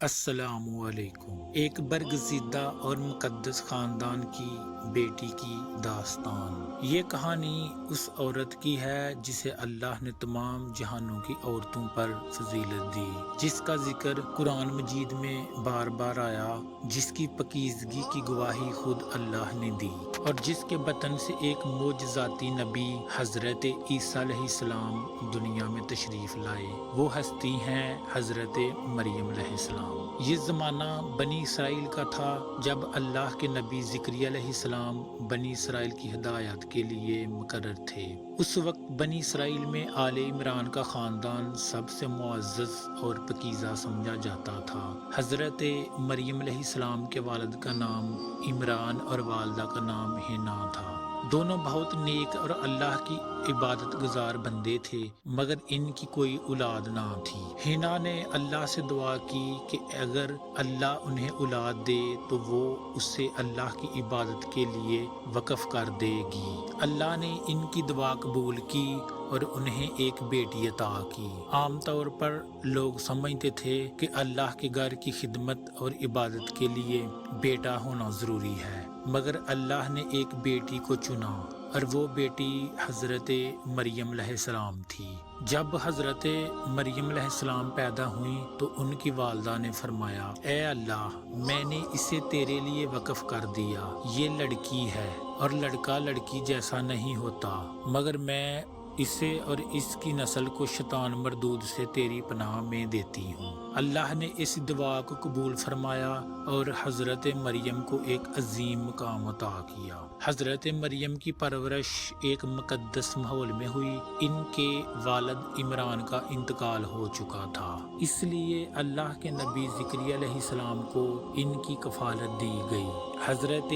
السلام علیکم۔ ایک برگزیدہ اور مقدس خاندان کی بیٹی کی داستان۔ یہ کہانی اس عورت کی ہے جسے اللہ نے تمام جہانوں کی عورتوں پر فضیلت دی، جس کا ذکر قرآن مجید میں بار بار آیا، جس کی پاکیزگی کی گواہی خود اللہ نے دی، اور جس کے بطن سے ایک معجزاتی نبی حضرت عیسیٰ علیہ السلام دنیا میں تشریف لائے۔ وہ ہستی ہیں حضرت مریم علیہ السلام۔ یہ زمانہ بنی اسرائیل کا تھا جب اللہ کے نبی زکریا علیہ السلام بنی اسرائیل کی ہدایت کے لیے مقرر تھے۔ اس وقت بنی اسرائیل میں آل عمران کا خاندان سب سے معزز اور پاکیزہ سمجھا جاتا تھا۔ حضرت مریم علیہ السلام کے والد کا نام عمران اور والدہ کا نام حنا تھا۔ دونوں بہت نیک اور اللہ کی عبادت گزار بندے تھے، مگر ان کی کوئی اولاد نہ تھی۔ حنا نے اللہ سے دعا کی کہ اگر اللہ انہیں اولاد دے تو وہ اسے اللہ کی عبادت کے لیے وقف کر دے گی۔ اللہ نے ان کی دعا قبول کی اور انہیں ایک بیٹی عطا کی۔ عام طور پر لوگ سمجھتے تھے کہ اللہ کے گھر کی خدمت اور عبادت کے لیے بیٹا ہونا ضروری ہے، مگر اللہ نے ایک بیٹی کو چنا اور وہ بیٹی حضرت مریم علیہ السلام تھی۔ جب حضرت مریم علیہ السلام پیدا ہوئیں تو ان کی والدہ نے فرمایا، اے اللہ، میں نے اسے تیرے لیے وقف کر دیا۔ یہ لڑکی ہے اور لڑکا لڑکی جیسا نہیں ہوتا، مگر میں اسے اور اس کی نسل کو شیطان مردود سے تیری پناہ میں دیتی ہوں۔ اللہ نے اس دعا کو قبول فرمایا اور حضرت مریم کو ایک عظیم مقام عطا کیا۔ حضرت مریم کی پرورش ایک مقدس ماحول میں ہوئی۔ ان کے والد عمران کا انتقال ہو چکا تھا، اس لیے اللہ کے نبی زکریا علیہ السلام کو ان کی کفالت دی گئی۔ حضرت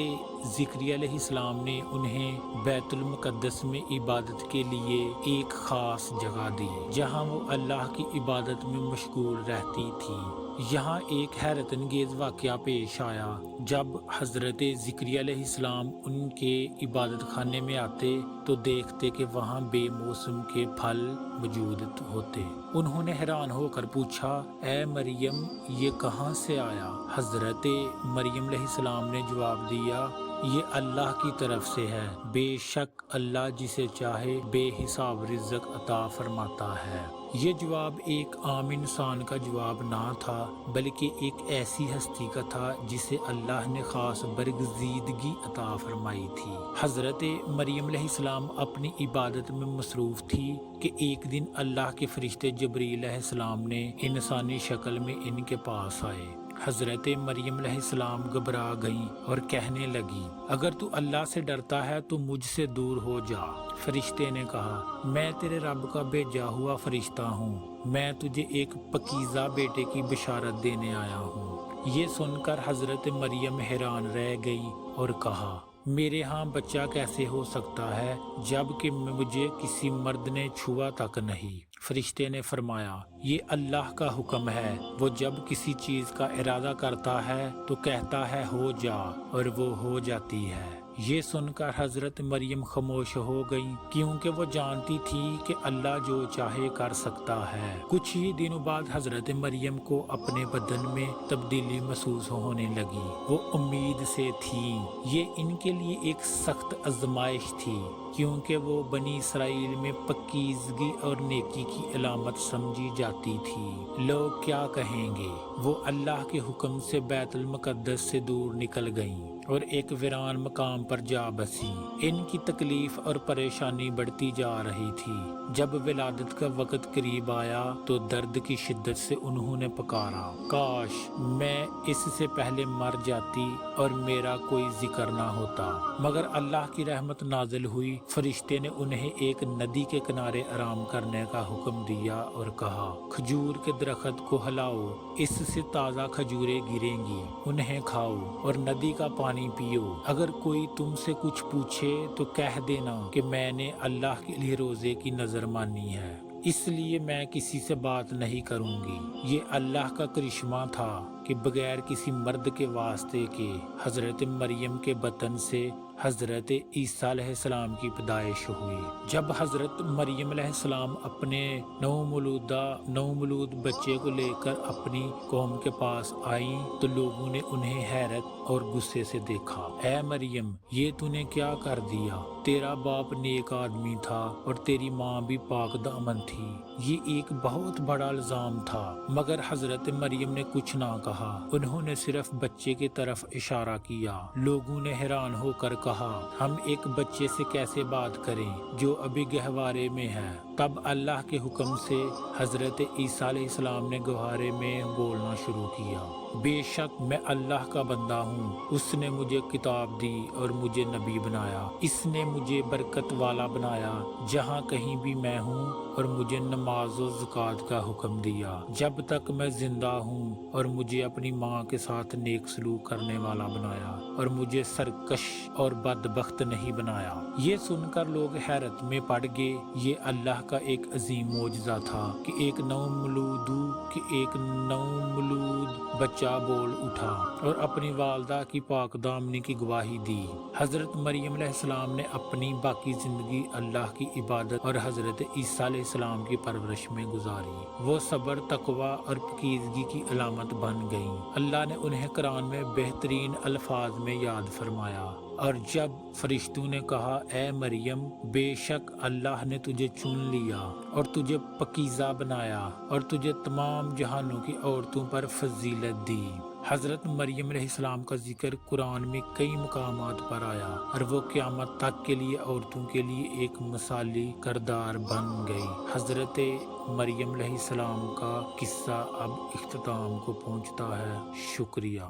زکریا علیہ السلام نے انہیں بیت المقدس میں عبادت کے لیے ایک خاص جگہ دی، جہاں وہ اللہ کی عبادت میں مشغول رہتی تھی۔ یہاں ایک حیرت انگیز واقعہ پیش آیا۔ جب حضرت زکریا علیہ السلام ان کے عبادت خانے میں آتے تو دیکھتے کہ وہاں بے موسم کے پھل موجود ہوتے۔ انہوں نے حیران ہو کر پوچھا، اے مریم، یہ کہاں سے آیا؟ حضرت مریم علیہ السلام نے جواب دیا، یہ اللہ کی طرف سے ہے، بے شک اللہ جسے چاہے بے حساب رزق عطا فرماتا ہے۔ یہ جواب ایک عام انسان کا جواب نہ تھا، بلکہ ایک ایسی ہستی کا تھا جسے اللہ نے خاص برگزیدگی عطا فرمائی تھی۔ حضرت مریم علیہ السلام اپنی عبادت میں مصروف تھی کہ ایک دن اللہ کے فرشتے جبریل علیہ السلام نے انسانی شکل میں ان کے پاس آئے۔ حضرت مریم علیہ السلام گھبرا گئیں اور کہنے لگی، اگر تو اللہ سے ڈرتا ہے تو مجھ سے دور ہو جا۔ فرشتے نے کہا، میں تیرے رب کا بھیجا ہوا فرشتہ ہوں، میں تجھے ایک پاکیزہ بیٹے کی بشارت دینے آیا ہوں۔ یہ سن کر حضرت مریم حیران رہ گئی اور کہا، میرے ہاں بچہ کیسے ہو سکتا ہے جب کہ مجھے کسی مرد نے چھوا تک نہیں؟ فرشتے نے فرمایا، یہ اللہ کا حکم ہے، وہ جب کسی چیز کا ارادہ کرتا ہے تو کہتا ہے ہو جا، اور وہ ہو جاتی ہے۔ یہ سن کر حضرت مریم خاموش ہو گئیں، کیونکہ وہ جانتی تھی کہ اللہ جو چاہے کر سکتا ہے۔ کچھ ہی دنوں بعد حضرت مریم کو اپنے بدن میں تبدیلی محسوس ہونے لگی۔ وہ امید سے تھیں۔ یہ ان کے لیے ایک سخت آزمائش تھی، کیونکہ وہ بنی اسرائیل میں پاکیزگی اور نیکی کی علامت سمجھی جاتی تھی۔ لوگ کیا کہیں گے؟ وہ اللہ کے حکم سے بیت المقدس سے دور نکل گئیں اور ایک ویران مقام پر جا بسی۔ ان کی تکلیف اور پریشانی بڑھتی جا رہی تھی۔ جب ولادت کا وقت قریب آیا تو درد کی شدت سے انہوں نے پکارا، کاش میں اس سے پہلے مر جاتی اور میرا کوئی ذکر نہ ہوتا۔ مگر اللہ کی رحمت نازل ہوئی۔ فرشتے نے انہیں ایک ندی کے کنارے آرام کرنے کا حکم دیا اور کہا، کھجور کے درخت کو ہلاؤ، اس سے تازہ کھجوریں گریں گی، انہیں کھاؤ اور ندی کا پانی پیو۔ اگر کوئی تم سے کچھ پوچھے تو کہہ دینا کہ میں نے اللہ کے لیے روزے کی نذر مانی ہے، اس لیے میں کسی سے بات نہیں کروں گی۔ یہ اللہ کا کرشمہ تھا کہ بغیر کسی مرد کے واسطے کے حضرت مریم کے بطن سے حضرت عیسیٰ علیہ السلام کی پیدائش ہوئی۔ جب حضرت مریم علیہ السلام اپنے نومولود بچے کو لے کر اپنی قوم کے پاس آئیں تو لوگوں نے انہیں حیرت اور غصے سے دیکھا۔ اے مریم، یہ تو نے کیا کر دیا؟ تیرا باپ نیک آدمی تھا اور تیری ماں بھی پاک دامن تھی۔ یہ ایک بہت بڑا الزام تھا، مگر حضرت مریم نے کچھ نہ کہا۔ انہوں نے صرف بچے کی طرف اشارہ کیا۔ لوگوں نے حیران ہو کر کہا، ہم ایک بچے سے کیسے بات کریں جو ابھی گہوارے میں ہے؟ تب اللہ کے حکم سے حضرت عیسیٰ علیہ السلام نے گہوارے میں بولنا شروع کیا، بے شک میں اللہ کا بندہ ہوں۔ اس نے مجھے کتاب دی اور مجھے نبی بنایا۔ اس نے مجھے برکت والا بنایا جہاں کہیں بھی میں ہوں، اور مجھے نماز و زکوٰۃ کا حکم دیا جب تک میں زندہ ہوں، اور مجھے اپنی ماں کے ساتھ نیک سلوک کرنے والا بنایا، اور مجھے سرکش اور بدبخت نہیں بنایا۔ یہ سن کر لوگ حیرت میں پڑ گئے۔ یہ اللہ کا ایک عظیم معجزہ تھا کہ ایک نومولود بچہ بول اٹھا اور اپنی والدہ کی پاک دامنی کی گواہی دی۔ حضرت مریم علیہ السلام نے اپنی باقی زندگی اللہ کی عبادت اور حضرت عیسیٰ علیہ السلام کی پرورش میں گزاری۔ وہ صبر، تقوی اور پاکیزگی کی علامت بن گئیں۔ اللہ نے انہیں قرآن میں بہترین الفاظ میں یاد فرمایا، اور جب فرشتوں نے کہا، اے مریم، بے شک اللہ نے تجھے چن لیا اور تجھے پاکیزہ بنایا اور تجھے تمام جہانوں کی عورتوں پر فضیلت دی۔ حضرت مریم علیہ السلام کا ذکر قرآن میں کئی مقامات پر آیا، اور وہ قیامت تک کے لیے عورتوں کے لیے ایک مثالی کردار بن گئی۔ حضرت مریم علیہ السلام کا قصہ اب اختتام کو پہنچتا ہے۔ شکریہ۔